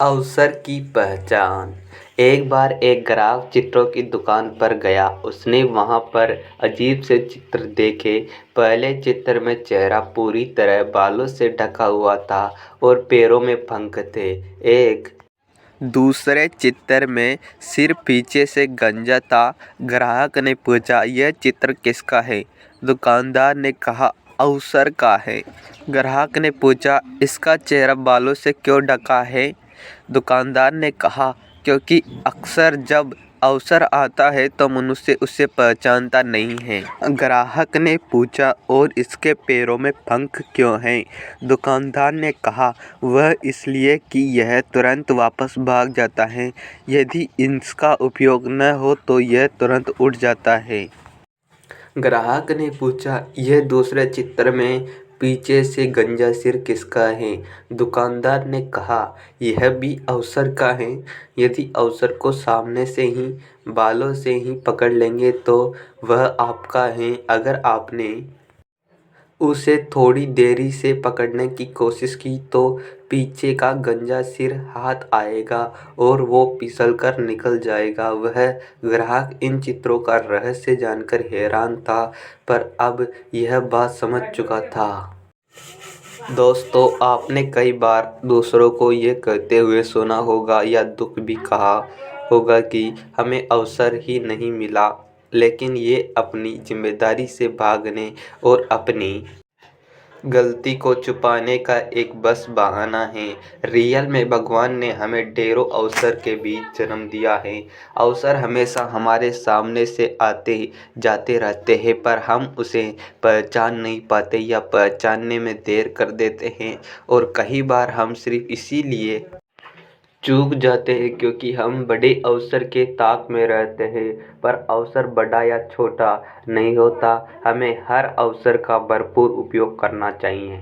अवसर की पहचान। एक बार एक ग्राहक चित्रों की दुकान पर गया। उसने वहाँ पर अजीब से चित्र देखे। पहले चित्र में चेहरा पूरी तरह बालों से ढका हुआ था और पैरों में पंख थे। एक दूसरे चित्र में सिर पीछे से गंजा था। ग्राहक ने पूछा, यह चित्र किसका है? दुकानदार ने कहा, अवसर का है। ग्राहक ने पूछा, इसका चेहरा बालों से क्यों ढका है? दुकानदार ने कहा, क्योंकि अक्सर जब अवसर आता है तो मनुष्य उसे पहचानता नहीं है। ग्राहक ने पूछा, और इसके पैरों में पंख क्यों हैं? दुकानदार ने कहा, वह इसलिए कि यह तुरंत वापस भाग जाता है। यदि इसका उपयोग न हो तो यह तुरंत उड़ जाता है। ग्राहक ने पूछा, यह दूसरे चित्र में पीछे से गंजा सिर किसका है? दुकानदार ने कहा, यह भी अवसर का है। यदि अवसर को सामने से ही बालों से ही पकड़ लेंगे तो वह आपका है। अगर आपने उसे थोड़ी देरी से पकड़ने की कोशिश की तो पीछे का गंजा सिर हाथ आएगा और वो फिसलकर निकल जाएगा। वह ग्राहक इन चित्रों का रहस्य जानकर हैरान था, पर अब यह बात समझ चुका था। दोस्तों, आपने कई बार दूसरों को ये कहते हुए सुना होगा या दुख भी कहा होगा कि हमें अवसर ही नहीं मिला, लेकिन ये अपनी जिम्मेदारी से भागने और अपनी गलती को छुपाने का एक बस बहाना है। रियल में भगवान ने हमें ढेरों अवसर के बीच जन्म दिया है। अवसर हमेशा हमारे सामने से आते जाते रहते हैं, पर हम उसे पहचान नहीं पाते या पहचानने में देर कर देते हैं। और कई बार हम सिर्फ इसीलिए चूक जाते हैं क्योंकि हम बड़े अवसर के ताक में रहते हैं। पर अवसर बड़ा या छोटा नहीं होता, हमें हर अवसर का भरपूर उपयोग करना चाहिए।